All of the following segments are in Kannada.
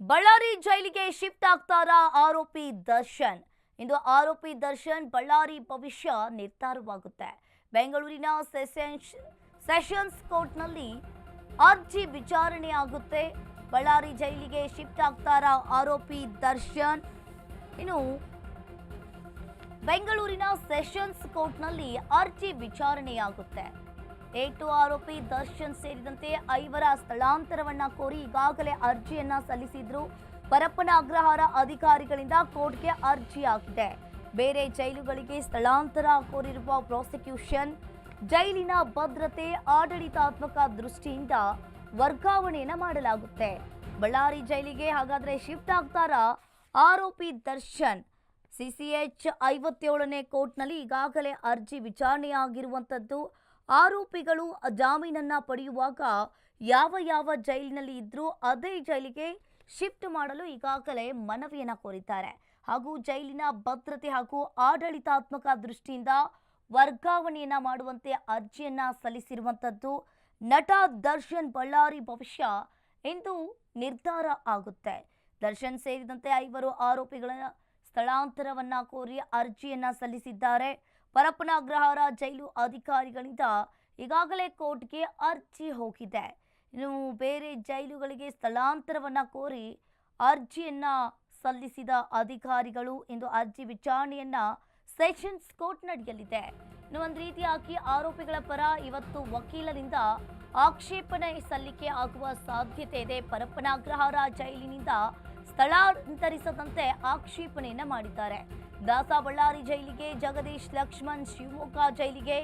ಬಳ್ಳಾರಿ ಜೈಲಿಗೆ ಶಿಫ್ಟ್ ಆಗ್ತಾರಾ ಆರೋಪಿ ದರ್ಶನ್. ಇಂದು ಆರೋಪಿ ದರ್ಶನ್ ಬಳ್ಳಾರಿ ಭವಿಷ್ಯ ನಿರ್ಧಾರವಾಗುತ್ತೆ. ಬೆಂಗಳೂರಿನ ಸೆಷನ್ಸ್ ಕೋರ್ಟ್ನಲ್ಲಿ ಅರ್ಜಿ ವಿಚಾರಣೆ ಆಗುತ್ತೆ. ಬಳ್ಳಾರಿ ಜೈಲಿಗೆ ಶಿಫ್ಟ್ ಆಗ್ತಾರಾ ಆರೋಪಿ ದರ್ಶನ್. ಇನ್ನು ಬೆಂಗಳೂರಿನ ಸೆಷನ್ಸ್ ಕೋರ್ಟ್ನಲ್ಲಿ ಅರ್ಜಿ ವಿಚಾರಣೆಯಾಗುತ್ತೆ. ಏಟು ಆರೋಪಿ ದರ್ಶನ್ ಸೇರಿದಂತೆ 5 ಸ್ಥಳಾಂತರವನ್ನ ಕೋರಿ ಈಗಾಗಲೇ ಅರ್ಜಿಯನ್ನ ಸಲ್ಲಿಸಿದ್ರು. ಪರಪ್ಪನ ಅಗ್ರಹಾರ ಅಧಿಕಾರಿಗಳಿಂದ ಕೋರ್ಟ್ಗೆ ಅರ್ಜಿ ಆಗಿದೆ. ಬೇರೆ ಜೈಲುಗಳಿಗೆ ಸ್ಥಳಾಂತರ ಕೋರಿರುವ ಪ್ರಾಸಿಕ್ಯೂಷನ್ ಜೈಲಿನ ಭದ್ರತೆ ಆಡಳಿತಾತ್ಮಕ ದೃಷ್ಟಿಯಿಂದ ವರ್ಗಾವಣೆಯನ್ನ ಮಾಡಲಾಗುತ್ತೆ. ಬಳ್ಳಾರಿ ಜೈಲಿಗೆ ಹಾಗಾದ್ರೆ ಶಿಫ್ಟ್ ಆಗ್ತಾರಾ ಆರೋಪಿ ದರ್ಶನ್? ಸಿಸಿಎಚ್ 57ನೇ ಕೋರ್ಟ್ನಲ್ಲಿ ಈಗಾಗಲೇ ಅರ್ಜಿ ವಿಚಾರಣೆಯಾಗಿರುವಂಥದ್ದು. ಆರೋಪಿಗಳು ಜಾಮೀನನ್ನ ಪಡೆಯುವಾಗ ಯಾವ ಜೈಲಿನಲ್ಲಿ ಇದ್ರೂ ಅದೇ ಜೈಲಿಗೆ ಶಿಫ್ಟ್ ಮಾಡಲು ಈಗಾಗಲೇ ಮನವಿಯನ್ನ ಕೋರಿದ್ದಾರೆ. ಹಾಗೂ ಜೈಲಿನ ಭದ್ರತೆ ಹಾಗೂ ಆಡಳಿತಾತ್ಮಕ ದೃಷ್ಟಿಯಿಂದ ವರ್ಗಾವಣೆಯನ್ನ ಮಾಡುವಂತೆ ಅರ್ಜಿಯನ್ನ ಸಲ್ಲಿಸಿರುವಂಥದ್ದು. ನಟ ದರ್ಶನ್ ಬಳ್ಳಾರಿ ಭವಿಷ್ಯ ಇಂದು ನಿರ್ಧಾರ ಆಗುತ್ತೆ. ದರ್ಶನ್ ಸೇರಿದಂತೆ 5 ಆರೋಪಿಗಳ ಸ್ಥಳಾಂತರವನ್ನ ಕೋರಿ ಅರ್ಜಿಯನ್ನ ಸಲ್ಲಿಸಿದ್ದಾರೆ. ಪರಪ್ಪನ ಅಗ್ರಹಾರ ಜೈಲು ಅಧಿಕಾರಿಗಳಿಂದ ಈಗಾಗಲೇ ಕೋರ್ಟ್ಗೆ ಅರ್ಜಿ ಹೋಗಿದೆ. ಇನ್ನು ಬೇರೆ ಜೈಲುಗಳಿಗೆ ಸ್ಥಳಾಂತರವನ್ನ ಕೋರಿ ಅರ್ಜಿಯನ್ನ ಸಲ್ಲಿಸಿದ ಅಧಿಕಾರಿಗಳು ಇಂದು ಅರ್ಜಿ ವಿಚಾರಣೆಯನ್ನ ಸೆಷನ್ಸ್ ಕೋರ್ಟ್ ನಡೆಯಲಿದೆ. ಇನ್ನು ಒಂದು ರೀತಿಯಾಗಿ ಆರೋಪಿಗಳ ಪರ ಇವತ್ತು ವಕೀಲರಿಂದ ಆಕ್ಷೇಪಣೆ ಸಲ್ಲಿಕೆ ಆಗುವ ಸಾಧ್ಯತೆ ಇದೆ. ಪರಪ್ಪನ ಅಗ್ರಹಾರ ಜೈಲಿನಿಂದ ಸ್ಥಳಾಂತರಿಸದಂತೆ ಆಕ್ಷೇಪಣೆಯನ್ನ ಮಾಡಿದ್ದಾರೆ. ದಾಸ ಬಳ್ಳಾರಿ ಜೈಲಿಗೆ, ಜಗದೀಶ್ ಲಕ್ಷ್ಮಣ್ ಶಿವಮೊಗ್ಗ ಜೈಲಿಗೆ,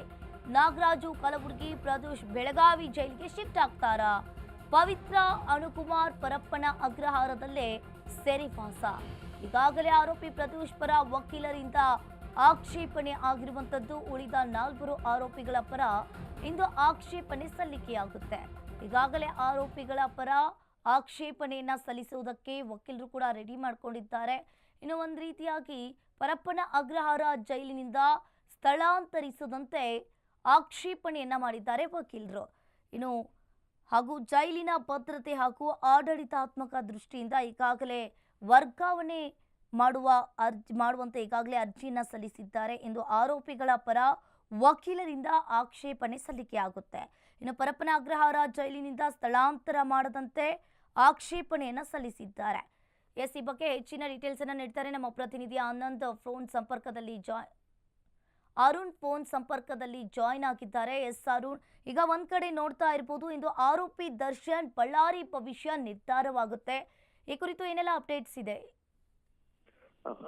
ನಾಗರಾಜು ಕಲಬುರಗಿ, ಪ್ರದೋಷ್ ಬೆಳಗಾವಿ ಜೈಲಿಗೆ ಶಿಫ್ಟ್ ಆಗ್ತಾರಾ? ಪವಿತ್ರ ಅನುಕುಮಾರ್ ಪರಪ್ಪನ ಅಗ್ರಹಾರದಲ್ಲೇ ಸೆರೆವಾಸ. ಈಗಾಗಲೇ ಆರೋಪಿ ಪ್ರದೋಷ್ ಪರ ವಕೀಲರಿಂದ ಆಕ್ಷೇಪಣೆ ಆಗಿರುವಂಥದ್ದು. ಉಳಿದ 4 ಆರೋಪಿಗಳ ಪರ ಇಂದು ಆಕ್ಷೇಪಣೆ ಸಲ್ಲಿಕೆಯಾಗುತ್ತೆ. ಈಗಾಗಲೇ ಆರೋಪಿಗಳ ಪರ ಆಕ್ಷೇಪಣೆಯನ್ನ ಸಲ್ಲಿಸುವುದಕ್ಕೆ ವಕೀಲರು ಕೂಡ ರೆಡಿ ಮಾಡಿಕೊಂಡಿದ್ದಾರೆ. ಇನ್ನು ಒಂದು ರೀತಿಯಾಗಿ ಪರಪ್ಪನ ಅಗ್ರಹಾರ ಜೈಲಿನಿಂದ ಸ್ಥಳಾಂತರಿಸದಂತೆ ಆಕ್ಷೇಪಣೆಯನ್ನ ಮಾಡಿದ್ದಾರೆ ವಕೀಲರು. ಇನ್ನು ಹಾಗೂ ಜೈಲಿನ ಭದ್ರತೆ ಹಾಗೂ ಆಡಳಿತಾತ್ಮಕ ದೃಷ್ಟಿಯಿಂದ ಈಗಾಗಲೇ ವರ್ಗಾವಣೆ ಮಾಡುವಂತೆ ಈಗಾಗಲೇ ಅರ್ಜಿಯನ್ನ ಸಲ್ಲಿಸಿದ್ದಾರೆ ಎಂದು ಆರೋಪಿಗಳ ಪರ ವಕೀಲರಿಂದ ಆಕ್ಷೇಪಣೆ ಸಲ್ಲಿಕೆಯಾಗುತ್ತೆ. ಇನ್ನು ಪರಪ್ಪನ ಅಗ್ರಹಾರ ಜೈಲಿನಿಂದ ಸ್ಥಳಾಂತರ ಮಾಡದಂತೆ ಆಕ್ಷೇಪಣೆಯನ್ನ ಸಲ್ಲಿಸಿದ್ದಾರೆ. ಈ ಬಗ್ಗೆ ಹೆಚ್ಚಿನ ಡೀಟೇಲ್ಸ್ ಅನ್ನ ನೀಡ್ತಾರೆ ನಮ್ಮ ಪ್ರತಿನಿಧಿ ಆನಂದ್. ಅರುಣ್ ಫೋನ್ ಸಂಪರ್ಕದಲ್ಲಿ ಜಾಯ್ನ್ ಆಗಿದ್ದಾರೆ. ಅರುಣ್, ಈಗ ಒಂದ್ ಕಡೆ ನೋಡ್ತಾ ಇರಬಹುದು, ಇಂದು ಆರೋಪಿ ದರ್ಶನ್ ಬಳ್ಳಾರಿ ಭವಿಷ್ಯ ನಿರ್ಧಾರವಾಗುತ್ತೆ. ಈ ಕುರಿತು ಏನೆಲ್ಲ ಅಪ್ಡೇಟ್ಸ್ ಇದೆ?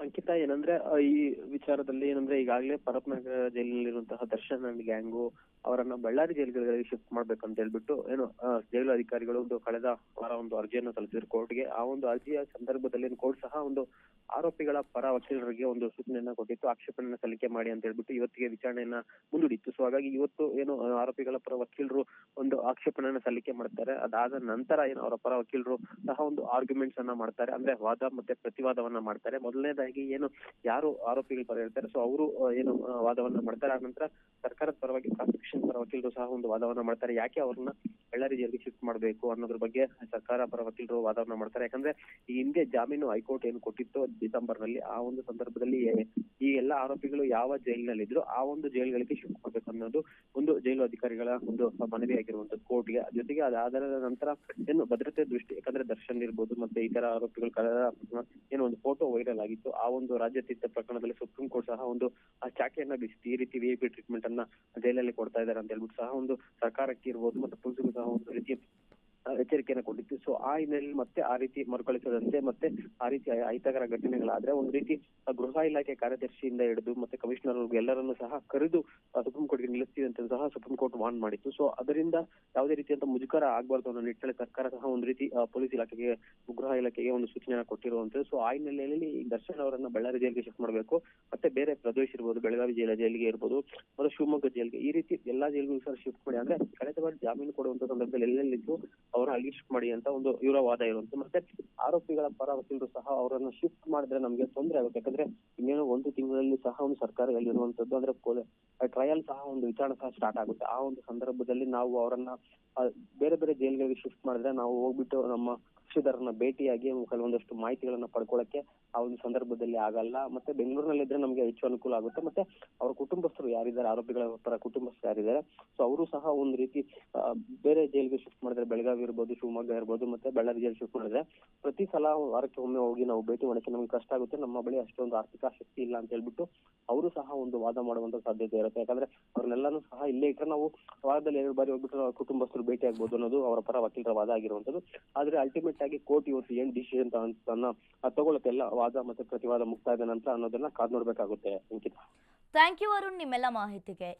ಅಂಕಿತಾ, ಏನಂದ್ರೆ ಈ ವಿಚಾರದಲ್ಲಿ ಏನಂದ್ರೆ ಈಗಾಗಲೇ ಪರಪ್ಪನಗರ ಜೈಲಿನಲ್ಲಿರುವಂತಹ ದರ್ಶನ್ ಅಂಡ್ ಗ್ಯಾಂಗು ಅವರನ್ನ ಬಳ್ಳಾರಿ ಜೈಲುಗಳಿಗೆ ಶಿಫ್ಟ್ ಮಾಡ್ಬೇಕಂತ ಹೇಳ್ಬಿಟ್ಟು ಜೈಲು ಅಧಿಕಾರಿಗಳು ಕಳೆದ ವಾರ ಅರ್ಜಿಯನ್ನು ಸಲ್ಲಿಸಿದ್ರು ಕೋರ್ಟ್ಗೆ. ಆ ಅರ್ಜಿಯ ಸಂದರ್ಭದಲ್ಲಿ ಕೋರ್ಟ್ ಸಹ ಆರೋಪಿಗಳ ಪರ ವಕೀಲರಿಗೆ ಸೂಚನೆಯನ್ನ ಕೊಟ್ಟಿತ್ತು, ಆಕ್ಷೇಪಣೆಯನ್ನ ಸಲ್ಲಿಕೆ ಮಾಡಿ ಅಂತ ಹೇಳ್ಬಿಟ್ಟು ಇವತ್ತಿಗೆ ವಿಚಾರಣೆಯನ್ನ ಮುಂದೂಡಿತ್ತು. ಸೊ ಹಾಗಾಗಿ ಇವತ್ತು ಆರೋಪಿಗಳ ಪರ ವಕೀಲರು ಆಕ್ಷೇಪಣೆಯನ್ನ ಸಲ್ಲಿಕೆ ಮಾಡ್ತಾರೆ. ಅದಾದ ನಂತರ ಅವರ ಪರ ವಕೀಲರು ಸಹ ಆರ್ಗ್ಯುಮೆಂಟ್ಸ್ ಅನ್ನ ಮಾಡ್ತಾರೆ, ಅಂದ್ರೆ ವಾದ ಮತ್ತೆ ಪ್ರತಿವಾದವನ್ನ ಮಾಡ್ತಾರೆ. ಮೊದಲನೇದಾಗಿ ಯಾರು ಆರೋಪಿಗಳ ಪರ ಇರ್ತಾರೆ ಸೊ ಅವರು ವಾದವನ್ನ ಮಾಡ್ತಾರೆ. ಆ ನಂತರ ಸರ್ಕಾರದ ಪರವಾಗಿ ಪ್ರಾಸಿಕ್ಯೂಷನ್ ಪರ ವಕೀಲರು ಸಹ ವಾದವನ್ನ ಮಾಡ್ತಾರೆ. ಯಾಕೆ ಅವ್ರನ್ನ ಬಳ್ಳಾರಿ ಜೈಲಿಗೆ ಶಿಫ್ಟ್ ಮಾಡಬೇಕು ಅನ್ನೋದ್ರ ಬಗ್ಗೆ ಸರ್ಕಾರ ಪರ ವಕೀಲರು ವಾದವನ್ನ ಮಾಡ್ತಾರೆ. ಯಾಕಂದ್ರೆ ಈ ಹಿಂದೆ ಜಾಮೀನು ಹೈಕೋರ್ಟ್ ಕೊಟ್ಟಿತ್ತು ಡಿಸೆಂಬರ್ ನಲ್ಲಿ, ಆ ಸಂದರ್ಭದಲ್ಲಿ ಈ ಎಲ್ಲಾ ಆರೋಪಿಗಳು ಯಾವ ಜೈಲಿನಲ್ಲಿದ್ರು ಆ ಜೈಲುಗಳಿಗೆ ಶಿಫ್ಟ್ ಮಾಡ್ಬೇಕು ಅನ್ನೋದು ಜೈಲು ಅಧಿಕಾರಿಗಳ ಮನವಿ ಆಗಿರುವಂತದ್ದು ಕೋರ್ಟ್ಗೆ. ಜೊತೆಗೆ ಅದಾದ ನಂತರ ಭದ್ರತೆ ದೃಷ್ಟಿ, ಯಾಕಂದ್ರೆ ದರ್ಶನ್ ಇರ್ಬೋದು ಮತ್ತೆ ಇತರ ಆರೋಪಿಗಳ ಫೋಟೋ ವೈರಲ್ ಆಗಿತ್ತು. ಆ ರಾಜ್ಯತೀತ ಪ್ರಕರಣದಲ್ಲಿ ಸುಪ್ರೀಂ ಕೋರ್ಟ್ ಸಹ ಚಾಕೆಯನ್ನ ಬೀಸಿತ್ತು. ಈ ರೀತಿ ವಿಐಪಿ ಟ್ರೀಟ್ಮೆಂಟ್ ಅನ್ನ ಜೈಲಲ್ಲಿ ಕೊಡ್ತಾ ಇದ್ದಾರೆ ಅಂತ ಹೇಳ್ಬಿಟ್ಟು ಸಹ ಸರ್ಕಾರಕ್ಕೆ ಇರ್ಬೋದು ಮತ್ತೆ ಪೊಲೀಸರು ಸಹ ರೀತಿ ಎಚ್ಚರಿಕೆಯನ್ನು ಕೊಟ್ಟಿತ್ತು. ಸೊ ಆ ಹಿನ್ನೆಲೆಯಲ್ಲಿ ಮತ್ತೆ ಆ ರೀತಿ ಮರುಕಳಿಸದಂತೆ ಮತ್ತೆ ಆ ರೀತಿ ಅಹಿತಕರ ಘಟನೆಗಳಾದ್ರೆ ರೀತಿ ಗೃಹ ಇಲಾಖೆ ಕಾರ್ಯದರ್ಶಿಯಿಂದ ಹಿಡಿದು ಮತ್ತೆ ಕಮಿಷನರ್ ಎಲ್ಲರನ್ನು ಸಹ ಕರೆದು ಸುಪ್ರೀಂ ಕೋರ್ಟ್ಗೆ ನಿಲ್ಲಿಸ್ತೀವಿ ಅಂತ ಸಹ ಸುಪ್ರೀಂ ಕೋರ್ಟ್ ವಾರ್ನ್ ಮಾಡಿತ್ತು. ಸೊ ಅದರಿಂದ ಯಾವುದೇ ರೀತಿಯಂತ ಮುಜುಗರ ಆಗಬಾರ್ದು ಅನ್ನೋ ನಿಟ್ಟಿನಲ್ಲಿ ಸರ್ಕಾರ ಸಹ ರೀತಿ ಪೊಲೀಸ್ ಇಲಾಖೆಗೆ ಗೃಹ ಇಲಾಖೆಗೆ ಸೂಚನೆಯನ್ನು ಕೊಟ್ಟಿರುವಂತದ್ದು. ಸೊ ಆ ಹಿನ್ನೆಲೆಯಲ್ಲಿ ದರ್ಶನ್ ಅವರನ್ನ ಬಳ್ಳಾರಿ ಜೈಲಿಗೆ ಶಿಫ್ಟ್ ಮಾಡಬೇಕು, ಮತ್ತೆ ಬೇರೆ ಪ್ರದೇಶ ಇರ್ಬೋದು, ಬೆಳಗಾವಿ ಜೈಲಿಗೆ ಇರ್ಬೋದು, ಮತ್ತೆ ಶಿವಮೊಗ್ಗ ಜೈಲಿಗೆ, ಈ ರೀತಿ ಎಲ್ಲಾ ಜೈಲಿಗೂ ಸಹ ಶಿಫ್ಟ್ ಮಾಡಿ, ಅಂದ್ರೆ ಕಳೆದ ಬಾರಿ ಜಾಮೀನು ಕೊಡುವಂತ ಸಂದರ್ಭದಲ್ಲಿ ಎಲ್ಲೆಲ್ಲಿದ್ದು ಅವ್ರ ಅಲ್ಲಿ ಶಿಫ್ಟ್ ಮಾಡಿ ಅಂತ ಇವರ ವಾದ ಇರುವಂತ. ಮತ್ತೆ ಆರೋಪಿಗಳ ಪರ ವಕೀಲರು ಸಹ ಅವರನ್ನು ಶಿಫ್ಟ್ ಮಾಡಿದ್ರೆ ನಮ್ಗೆ ತೊಂದರೆ ಆಗುತ್ತೆ, ಯಾಕಂದ್ರೆ ಇನ್ನೇನು 1 ತಿಂಗಳಲ್ಲಿ ಸಹ ಸರ್ಕಾರ ಎಲ್ಲಿರುವಂತದ್ದು ಅಂದ್ರೆ ಟ್ರಯಲ್ ಸಹ ವಿಚಾರಣೆ ಸಹ ಸ್ಟಾರ್ಟ್ ಆಗುತ್ತೆ. ಆ ಸಂದರ್ಭದಲ್ಲಿ ನಾವು ಅವರನ್ನ ಬೇರೆ ಬೇರೆ ಜೈಲುಗಳಿಗೆ ಶಿಫ್ಟ್ ಮಾಡಿದ್ರೆ ನಾವು ಹೋಗ್ಬಿಟ್ಟು ನಮ್ಮ ಕಕ್ಷಿದಾರರನ್ನ ಭೇಟಿಯಾಗಿ ಕೆಲವೊಂದಷ್ಟು ಮಾಹಿತಿಗಳನ್ನ ಪಡ್ಕೊಳ್ಳಕ್ಕೆ ಆ ಒಂದು ಸಂದರ್ಭದಲ್ಲಿ ಆಗಲ್ಲ. ಮತ್ತೆ ಬೆಂಗಳೂರಿನಲ್ಲಿದ್ರೆ ನಮ್ಗೆ ಹೆಚ್ಚು ಅನುಕೂಲ ಆಗುತ್ತೆ. ಮತ್ತೆ ಅವರ ಕುಟುಂಬಸ್ಥರು ಯಾರಿದ್ದಾರೆ, ಆರೋಪಿಗಳ ಪರ ಕುಟುಂಬಸ್ಥರು ಯಾರಿದ್ದಾರೆ, ಸೊ ಅವರು ಸಹ ಒಂದು ರೀತಿ ಬೇರೆ ಜೈಲಿಗೆ ಶಿಫ್ಟ್ ಮಾಡಿದ್ರೆ, ಬೆಳಗಾವಿ ಇರ್ಬೋದು, ಶಿವಮೊಗ್ಗ ಇರ್ಬೋದು, ಮತ್ತೆ ಬಳ್ಳಾರಿ ಜೈಲ್ ಶಿಫ್ಟ್ ಮಾಡಿದ್ರೆ ಪ್ರತಿ ಸಲ ವಾರಕ್ಕೆ ಒಮ್ಮೆ ಹೋಗಿ ನಾವು ಭೇಟಿ ಮಾಡಕ್ಕೆ ನಮ್ಗೆ ಕಷ್ಟ ಆಗುತ್ತೆ, ನಮ್ಮ ಬಳಿ ಅಷ್ಟೊಂದು ಆರ್ಥಿಕ ಶಕ್ತಿ ಇಲ್ಲ ಅಂತ ಹೇಳ್ಬಿಟ್ಟು ಅವರು ಸಹ ಒಂದು ವಾದ ಮಾಡುವಂತ ಸಾಧ್ಯತೆ ಇರುತ್ತೆ. ಯಾಕಂದ್ರೆ ಅವ್ರನ್ನೆಲ್ಲಾನು ಸಹ ಇಲ್ಲೇ ಇಟ್ಟರೆ ನಾವು ವಾರದಲ್ಲಿ 2 ಬಾರಿ ಹೋಗ್ಬಿಟ್ಟು ನಾವು ಕುಟುಂಬಸ್ಥರು ಭೇಟಿ ಆಗ್ಬೋದು ಅನ್ನೋದು ಅವರ ಪರ ವಕೀಲರ ವಾದ ಆಗಿರುವಂತದ್ದು. ಆದ್ರೆ ಅಲ್ಟಿಮೇಟ್ ಆಗಿ ಕೋರ್ಟ್ ಇವತ್ತು ಏನ್ ಡಿಸಿಷನ್ ತಗೊಳುತ್ತೆ, ಎಲ್ಲ ವಾದ ಮತ್ತೆ ಪ್ರತಿವಾದ ಮುಕ್ತಾಯದ ನಂತರ ಅನ್ನೋದನ್ನ ಕಾದ್ ನೋಡ್ಬೇಕಾಗುತ್ತೆ ಅಂಕಿತ. ಥ್ಯಾಂಕ್ ಯು ಅರುಣ್, ನಿಮ್ಮೆಲ್ಲ ಮಾಹಿತಿಗೆ.